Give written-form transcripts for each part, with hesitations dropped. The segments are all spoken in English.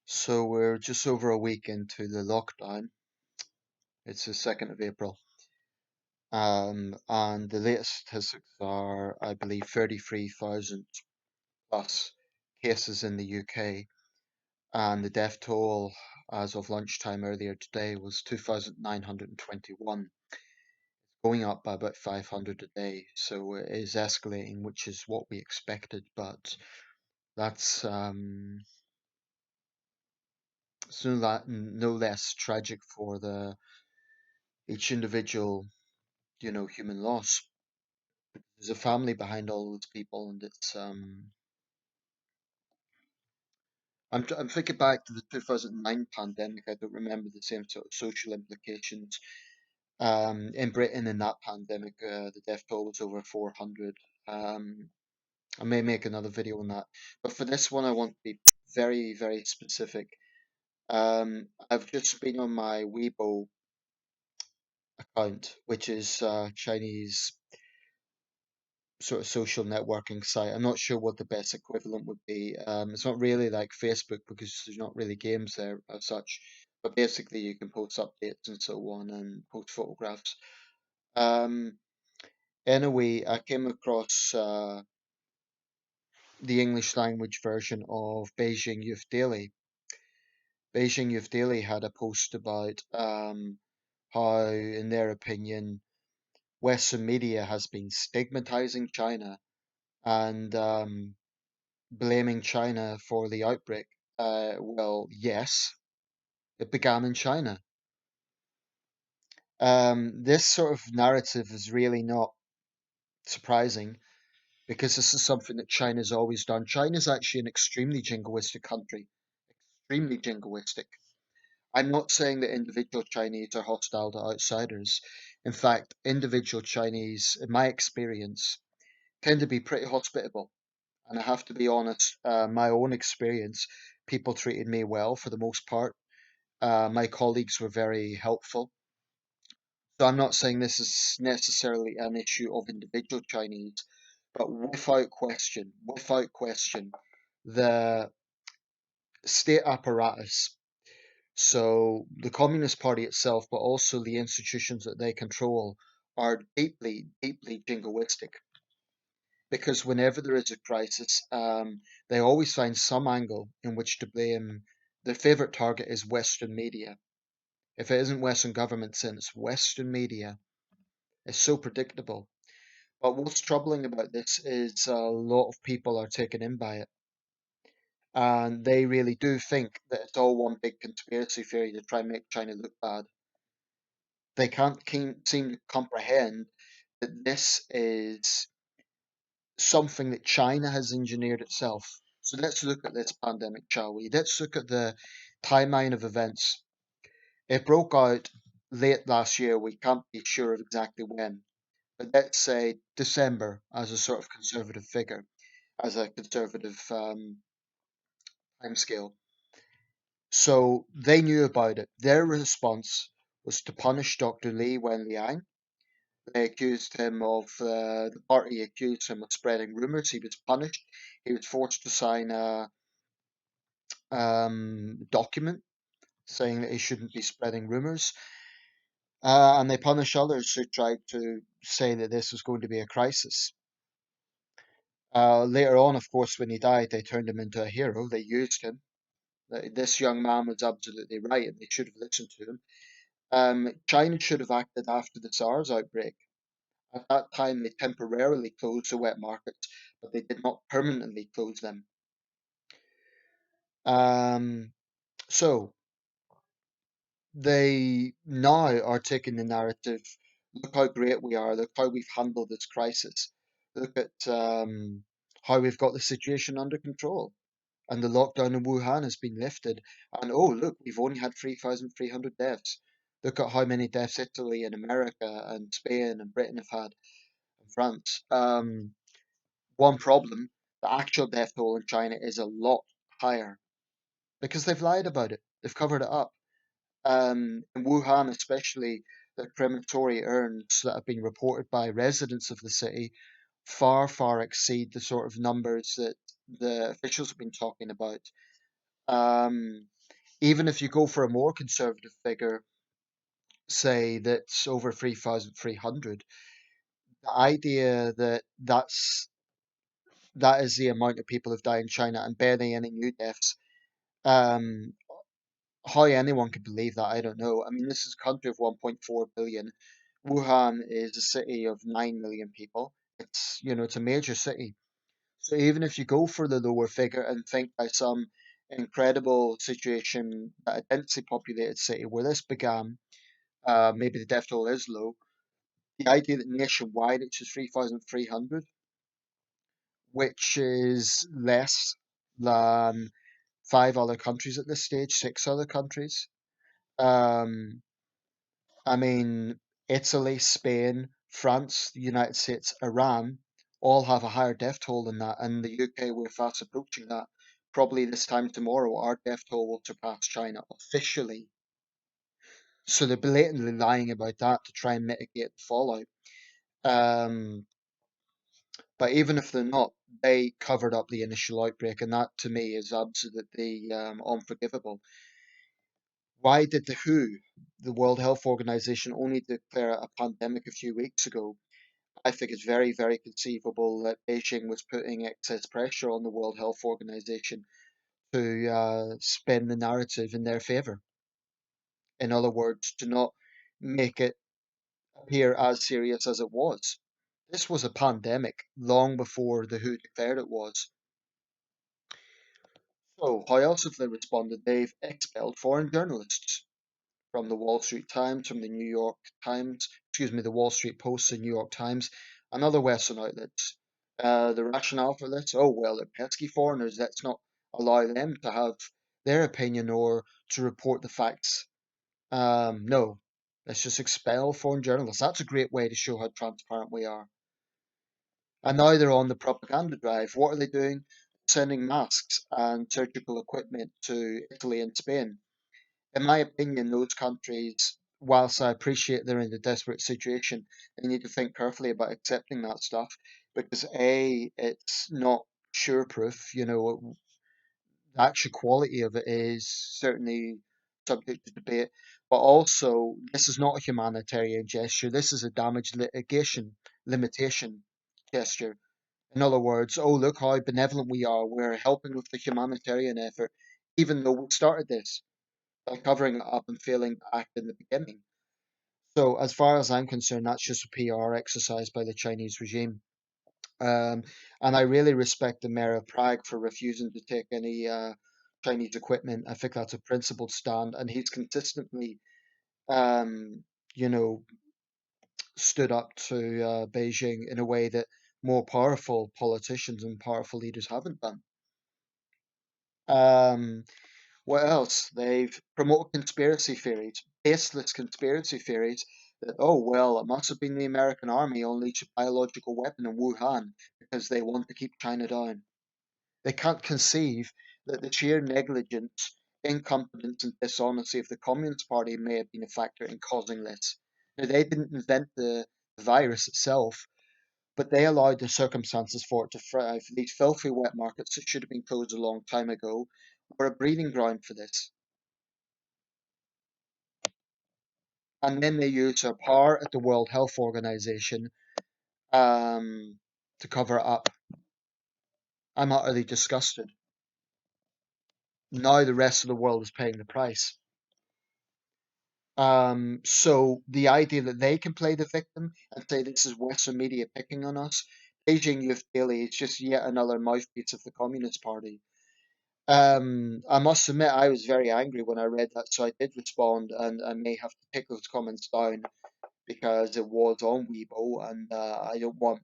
So we're just over a week into the lockdown. It's the 2nd of April. And the latest statistics are, I believe, 33,000 plus cases in the UK. And the death toll as of lunchtime earlier today was 2,921, going up by about 500 a day. So it is escalating, which is what we expected. But that's it's no less tragic for the each individual human loss. There's a family behind all those people, and it's I'm thinking back to the 2009 pandemic. I don't remember the same sort of social implications. In Britain, in that pandemic, the death toll was over 400. I may make another video on that, but for this one, I want to be very, very specific. I've just been on my Weibo account, which is Chinese sort of social networking site. I'm not sure what the best equivalent would be. It's not really like Facebook because there's not really games there as such, but basically you can post updates and so on and post photographs. Um, anyway, I came across the English language version of Beijing Youth Daily. Beijing Youth Daily had a post about how, in their opinion, Western media has been stigmatizing China and blaming China for the outbreak. Well, yes, it began in China. This sort of narrative is really not surprising because this is something that China's always done. China's actually an extremely jingoistic country, extremely jingoistic. I'm not saying that individual Chinese are hostile to outsiders. In fact, individual Chinese, in my experience, tend to be pretty hospitable. And I have to be honest, my own experience, people treated me well for the most part. My colleagues were very helpful. So I'm not saying this is necessarily an issue of individual Chinese, but without question, the state apparatus, so the Communist Party itself, but also the institutions that they control, are deeply, deeply jingoistic. Because whenever there is a crisis, they always find some angle in which to blame. Their favorite target is Western media. If it isn't Western governments, then it's Western media. It's so predictable. But what's troubling about this is a lot of people are taken in by it. And they really do think that it's all one big conspiracy theory to try and make China look bad. They can't seem to comprehend that this is something that China has engineered itself. So let's look at this pandemic, shall we? Let's look at the timeline of events. It broke out late last year. We can't be sure of exactly when, but let's say December as a sort of conservative figure, as a conservative timescale. So they knew about it. Their response was to punish Dr. Li Wenliang. They accused him of, the party accused him of spreading rumors. He was punished. He was forced to sign a document saying that he shouldn't be spreading rumors. And they punished others who tried to say that this was going to be a crisis. Later on, of course, when he died, they turned him into a hero. They used him. This young man was absolutely right, and they should have listened to him. China should have acted after the SARS outbreak. At that time, they temporarily closed the wet markets, but they did not permanently close them. Um, so they now are taking the narrative. Look how great we are. Look how we've handled this crisis. Look at how we've got the situation under control. And the lockdown in Wuhan has been lifted. And oh, look, we've only had 3,300 deaths. Look at how many deaths Italy and America and Spain and Britain have had, and France. One problem, the actual death toll in China is a lot higher because they've lied about it. They've covered it up. In Wuhan, especially, the crematory urns that have been reported by residents of the city far, far exceed the sort of numbers that the officials have been talking about. Um, Even if you go for a more conservative figure, say that's over 3,300, the idea that that is the amount of people who've died in China and barely any new deaths. Um, how anyone could believe that, I don't know. I mean, this is a country of 1.4 billion. Wuhan is a city of 9 million people. It's a major city. So even if you go for the lower figure and think by some incredible situation that a densely populated city where this began, maybe the death toll is low. The idea that nationwide it's just 3,300, which is less than five other countries at this stage, six other countries. Um, I mean, Italy, Spain, France, the United States, Iran all have a higher death toll than that, and the UK, we're fast approaching that. Probably this time tomorrow, our death toll will surpass China officially. So they're blatantly lying about that to try and mitigate the fallout. Um, but even if they're not, they covered up the initial outbreak, and that to me is absolutely unforgivable. Why did the WHO, the World Health Organization, only declare a pandemic a few weeks ago? I think it's very, very conceivable that Beijing was putting excess pressure on the World Health Organization to spin the narrative in their favor. In other words, to not make it appear as serious as it was. This was a pandemic long before the WHO declared it was. So, how else have they responded? They've expelled foreign journalists from the Wall Street Times, from the New York Times, excuse me, the Wall Street Post, the New York Times, and other Western outlets. The rationale for this? Oh, well, they're pesky foreigners. Let's not allow them to have their opinion or to report the facts. No, let's just expel foreign journalists. That's a great way to show how transparent we are. And now they're on the propaganda drive. What are they doing? Sending masks and surgical equipment to Italy and Spain. In my opinion, those countries, whilst I appreciate they're in a desperate situation, they need to think carefully about accepting that stuff because A, it's not sure proof. The actual quality of it is certainly subject to debate, but also this is not a humanitarian gesture. This is a damage litigation limitation gesture. In other words, oh, look how benevolent we are. We're helping with the humanitarian effort, even though we started this by covering it up and failing to act in the beginning. So, as far as I'm concerned, that's just a PR exercise by the Chinese regime. Um, and I really respect the mayor of Prague for refusing to take any Chinese equipment. I think that's a principled stand, and he's consistently, um, you know, stood up to Beijing in a way that more powerful politicians and powerful leaders haven't done. Um, what else? They've promoted conspiracy theories, baseless conspiracy theories that, oh, well, it must have been the American army unleashed a biological weapon in Wuhan because they want to keep China down. They can't conceive that the sheer negligence, incompetence, and dishonesty of the Communist Party may have been a factor in causing this. Now, they didn't invent the virus itself, but they allowed the circumstances for it to thrive. These filthy wet markets that should have been closed a long time ago were a breeding ground for this. And then they use their power at the World Health Organization um, to cover it up. I'm utterly disgusted. Now the rest of the world is paying the price. So the idea that they can play the victim and say this is Western media picking on us, Beijing Youth Daily is just yet another mouthpiece of the Communist Party. I must admit I was very angry when I read that, so I did respond, and I may have to take those comments down because it was on Weibo, and I don't want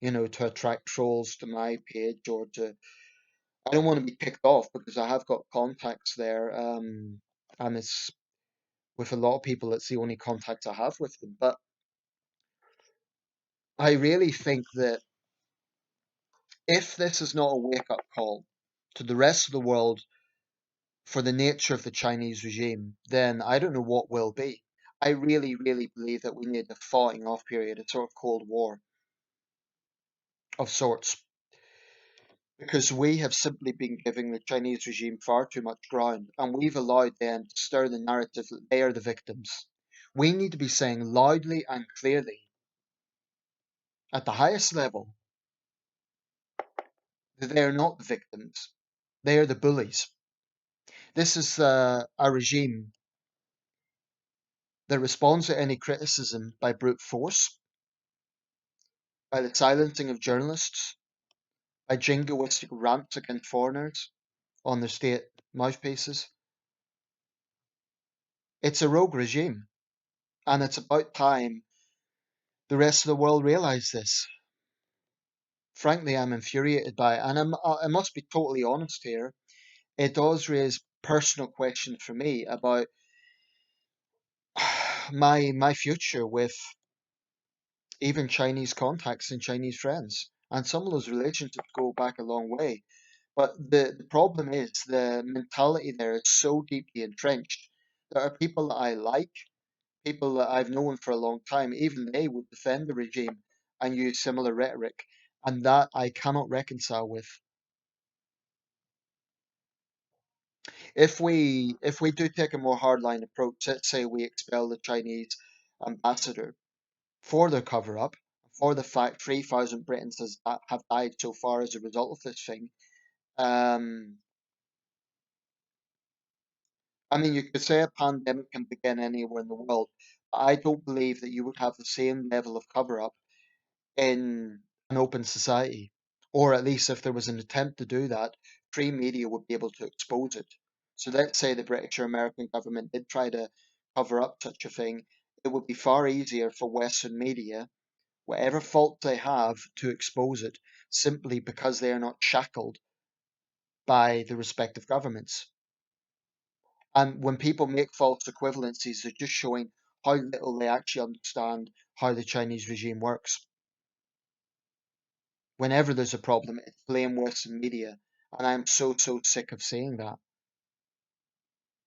to attract trolls to my page or to. I don't want to be kicked off because I have got contacts there, and it's with a lot of people. It's the only contact I have with them. But I really think that if this is not a wake-up call to the rest of the world for the nature of the Chinese regime, then I don't know what will be. I really, really believe that we need a thawing off period, a sort of Cold War of sorts. because we have simply been giving the Chinese regime far too much ground, and we've allowed them to stir the narrative that they are the victims. We need to be saying loudly and clearly at the highest level that they are not the victims. They are the bullies. This is a regime that responds to any criticism by brute force, by the silencing of journalists, by jingoistic rants against foreigners on their state mouthpieces. It's a rogue regime, and it's about time the rest of the world realise this. Frankly, I'm infuriated by it, and I must be totally honest here. It does raise personal questions for me about my future with even Chinese contacts and Chinese friends. And some of those relationships go back a long way. But the problem is the mentality there is so deeply entrenched. There are people that I like, people that I've known for a long time, even they would defend the regime and use similar rhetoric. And that I cannot reconcile with. If we do take a more hardline approach, let's say we expel the Chinese ambassador for their cover up, for the fact 3,000 Britons have died so far as a result of this thing. Um, I mean, you could say a pandemic can begin anywhere in the world, but I don't believe that you would have the same level of cover up in an open society. Or at least if there was an attempt to do that, free media would be able to expose it. So let's say the British or American government did try to cover up such a thing, it would be far easier for Western media, whatever fault they have, to expose it simply because they are not shackled by the respective governments. And when people make false equivalencies, they're just showing how little they actually understand how the Chinese regime works. Whenever there's a problem, it's blame Western media. And I'm so sick of saying that.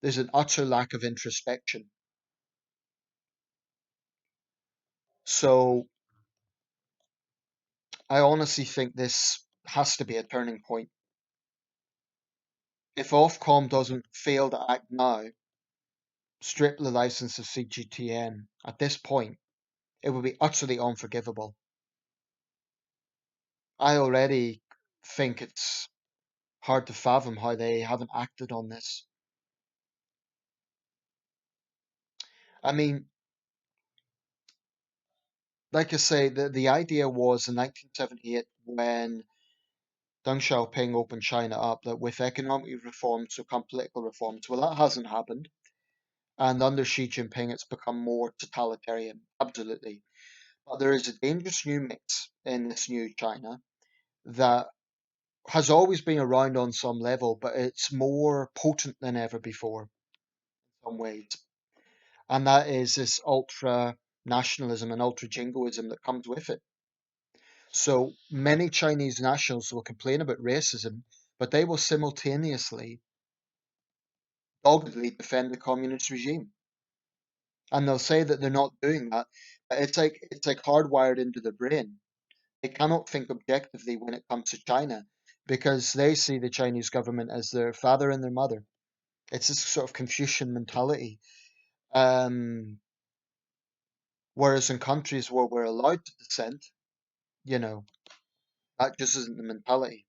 There's an utter lack of introspection. So I honestly think this has to be a turning point. If Ofcom doesn't fail to act now, strip the license of CGTN at this point, it would be utterly unforgivable. I already think it's hard to fathom how they haven't acted on this. I mean, like I say, the idea was in 1978 when Deng Xiaoping opened China up that with economic reforms will come political reforms. Well, that hasn't happened. And under Xi Jinping, it's become more totalitarian. Absolutely. But there is a dangerous new mix in this new China that has always been around on some level, but it's more potent than ever before in some ways. And that is this ultra nationalism and ultra jingoism that comes with it. So many Chinese nationals will complain about racism, but they will simultaneously doggedly defend the communist regime. And they'll say that they're not doing that, but it's like hardwired into their brain. They cannot think objectively when it comes to China because they see the Chinese government as their father and their mother. It's this sort of Confucian mentality. Um, Whereas in countries where we're allowed to dissent, you know, that just isn't the mentality.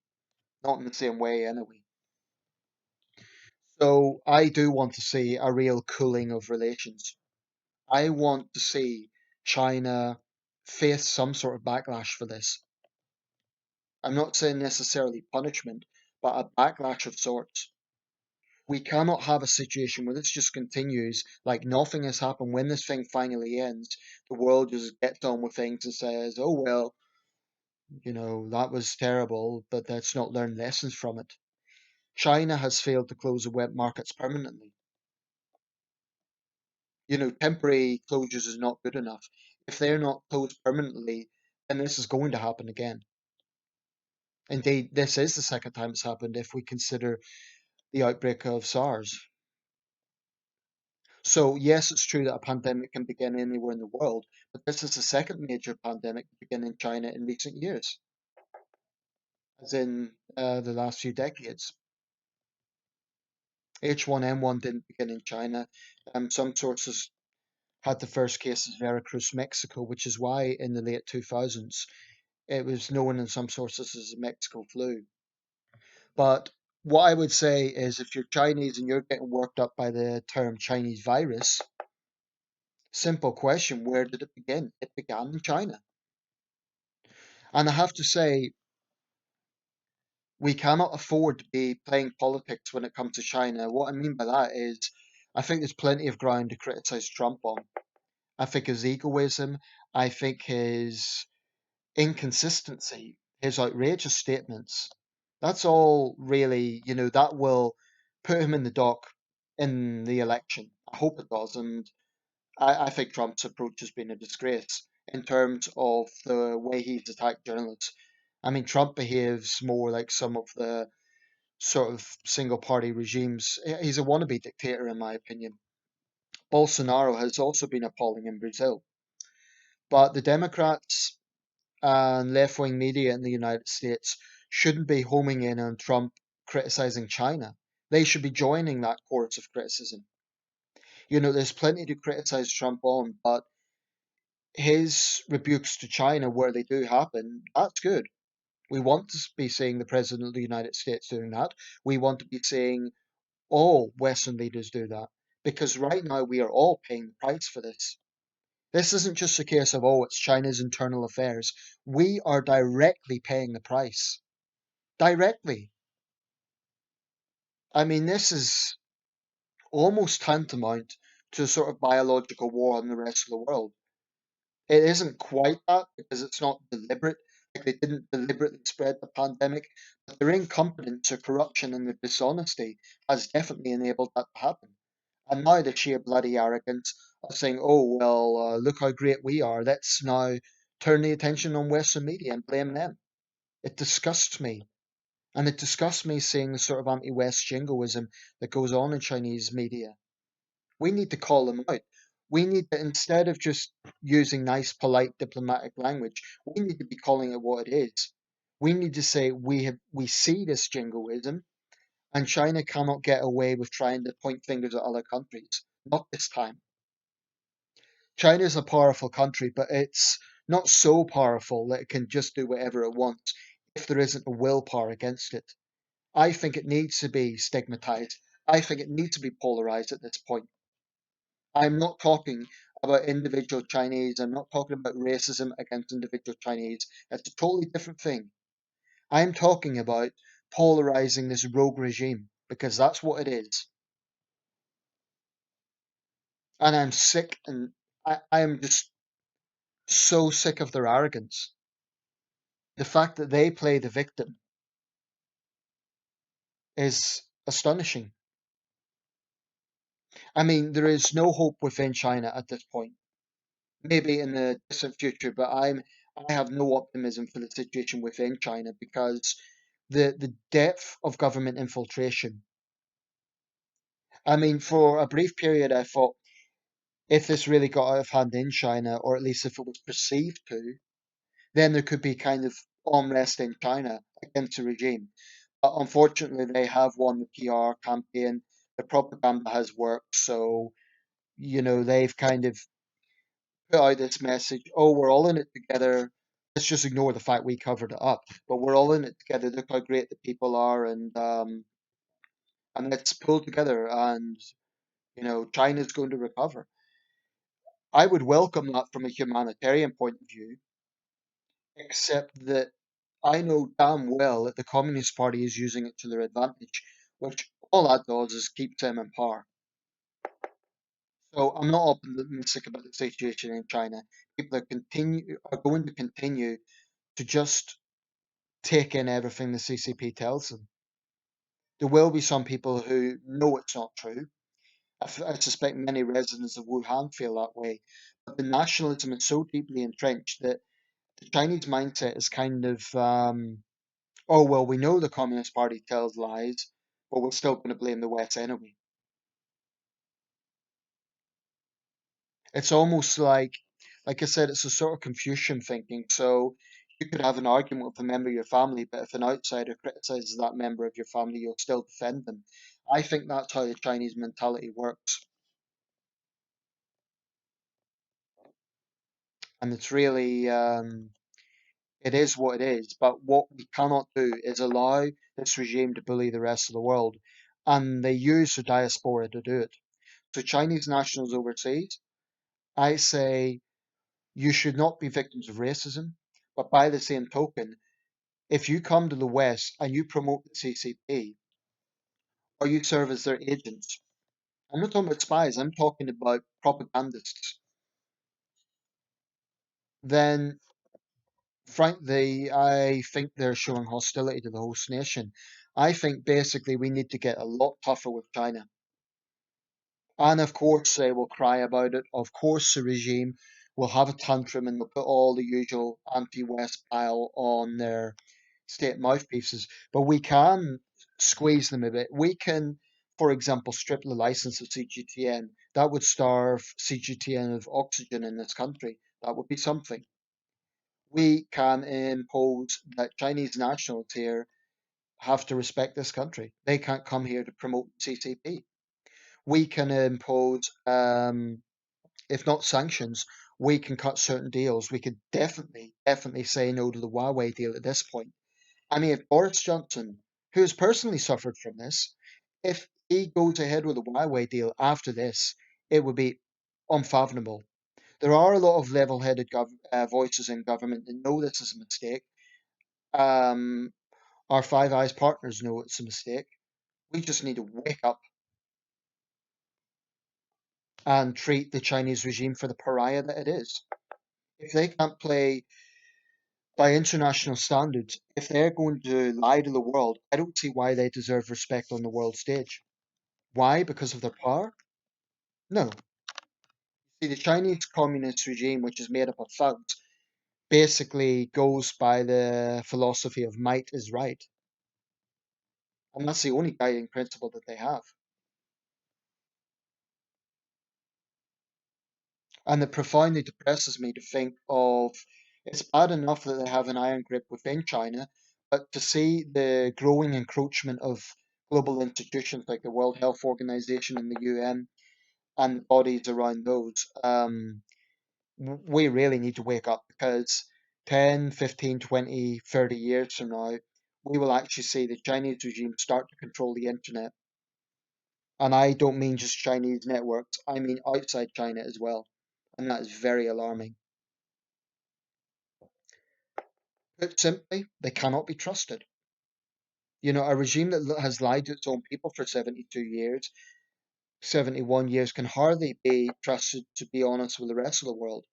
Not in the same way, anyway. So I do want to see a real cooling of relations. I want to see China face some sort of backlash for this. I'm not saying necessarily punishment, but a backlash of sorts. We cannot have a situation where this just continues like nothing has happened. When this thing finally ends, the world just gets on with things and says, oh, well, that was terrible, but let's not learn lessons from it. China has failed to close the wet markets permanently. Temporary closures is not good enough. If they're not closed permanently, then this is going to happen again. Indeed, this is the second time it's happened if we consider the outbreak of SARS. So, yes, it's true that a pandemic can begin anywhere in the world, but this is the second major pandemic to begin in China in recent years. as in the last few decades. H1N1 didn't begin in China. Some sources had the first case in Veracruz, Mexico, which is why in the late 2000s it was known in some sources as the Mexico flu. But what I would say is if you're Chinese and you're getting worked up by the term Chinese virus, simple question, where did it begin? It began in China. And I have to say, we cannot afford to be playing politics when it comes to China. What I mean by that is, I think there's plenty of ground to criticize Trump on. I think his egoism, I think his inconsistency, his outrageous statements, that's all really, that will put him in the dock in the election. I hope it does. And I think Trump's approach has been a disgrace in terms of the way he's attacked journalists. I mean, Trump behaves more like some of the sort of single party regimes. He's a wannabe dictator, in my opinion. Bolsonaro has also been appalling in Brazil. But the Democrats and left wing media in the United States shouldn't be homing in on Trump criticizing China. They should be joining that chorus of criticism. There's plenty to criticize Trump on, but his rebukes to China, where they do happen, that's good. We want to be seeing the President of the United States doing that. We want to be seeing all Western leaders do that. Because right now we are all paying the price for this. This isn't just a case of, oh, it's China's internal affairs. We are directly paying the price. Directly. I mean, this is almost tantamount to a sort of biological war on the rest of the world. It isn't quite that because it's not deliberate. Like they didn't deliberately spread the pandemic, but their incompetence or corruption and their dishonesty has definitely enabled that to happen. And now the sheer bloody arrogance of saying, oh, well, look how great we are. Let's now turn the attention on Western media and blame them. It disgusts me. And it disgusts me seeing the sort of anti West jingoism that goes on in Chinese media. We need to call them out. We need to, instead of just using nice, polite, diplomatic language, we need to be calling it what it is. We need to say we see this jingoism, and China cannot get away with trying to point fingers at other countries. Not this time. China is a powerful country, but it's not so powerful that it can just do whatever it wants if there isn't a willpower against it. I think it needs to be stigmatized. I think it needs to be polarized at this point. I'm not talking about individual Chinese. I'm not talking about racism against individual Chinese. That's a totally different thing. I'm talking about polarizing this rogue regime because that's what it is. And I'm sick and I am just so sick of their arrogance. The fact that they play the victim is astonishing. I mean, there is no hope within China at this point. Maybe in the distant future, but I have no optimism for the situation within China because the depth of government infiltration. I mean, for a brief period, I thought if this really got out of hand in China, or at least if it was perceived to, then there could be kind of unrest in China against the regime. But unfortunately, they have won the PR campaign. The propaganda has worked, so they've kind of put out this message, oh, we're all in it together. Let's just ignore the fact we covered it up, but we're all in it together. Look how great the people are, and let's pull together. And China's going to recover. I would welcome that from a humanitarian point of view, except that I know damn well that the Communist Party is using it to their advantage, which all that does is keep them in power. So I'm not optimistic about the situation in China. People are going to continue to just take in everything the CCP tells them. There will be some people who know it's not true. I suspect many residents of Wuhan feel that way. But the nationalism is so deeply entrenched that the Chinese mindset is kind of, oh, well, we know the Communist Party tells lies, but we're still going to blame the West anyway. It's almost like I said, it's a sort of Confucian thinking. So You could have an argument with a member of your family, but if an outsider criticizes that member of your family, you'll still defend them. I think that's how the Chinese mentality works. And it's really, it is what it is. But what we cannot do is allow this regime to bully the rest of the world. And they use the diaspora to do it. So Chinese nationals overseas, I say you should not be victims of racism. But by the same token, if you come to the West and you promote the CCP or you serve as their agents, I'm not talking about spies, I'm talking about propagandists, then frankly, I think they're showing hostility to the host nation. I think basically we need to get a lot tougher with China. And of course, they will cry about it. Of course, the regime will have a tantrum and they'll put all the usual anti West bile on their state mouthpieces. But we can squeeze them a bit. We can, for example, strip the license of CGTN. That would starve CGTN of oxygen in this country. That would be something. We can impose that Chinese nationals here have to respect this country. They can't come here to promote CCP. We can impose, if not sanctions, we can cut certain deals. We could definitely say no to the Huawei deal at this point. I mean, if Boris Johnson, who has personally suffered from this, if he goes ahead with the Huawei deal after this, it would be unfathomable. There are a lot of level-headed voices in government that know this is a mistake. Um, our Five Eyes partners know it's a mistake. We just need to wake up and treat the Chinese regime for the pariah that it is. If they can't play by international standards, if they're going to lie to the world, I don't see why they deserve respect on the world stage. Why? Because of their power? No. See, the Chinese communist regime, which is made up of thugs, basically goes by the philosophy of might is right. And that's the only guiding principle that they have. And it profoundly depresses me to think of it's bad enough that they have an iron grip within China, but to see the growing encroachment of global institutions like the World Health Organization and the UN and bodies around those, we really need to wake up because 10, 15, 20, 30 years from now, we will actually see the Chinese regime start to control the internet. And I don't mean just Chinese networks, I mean outside China as well. And that is very alarming. Put simply, they cannot be trusted. You know, a regime that has lied to its own people for 72 years, 71 years, can hardly be trusted to be honest with the rest of the world.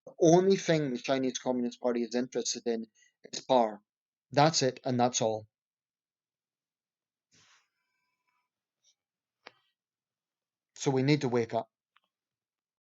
The only thing the Chinese Communist Party is interested in is power. That's it, and that's all. So we need to wake up.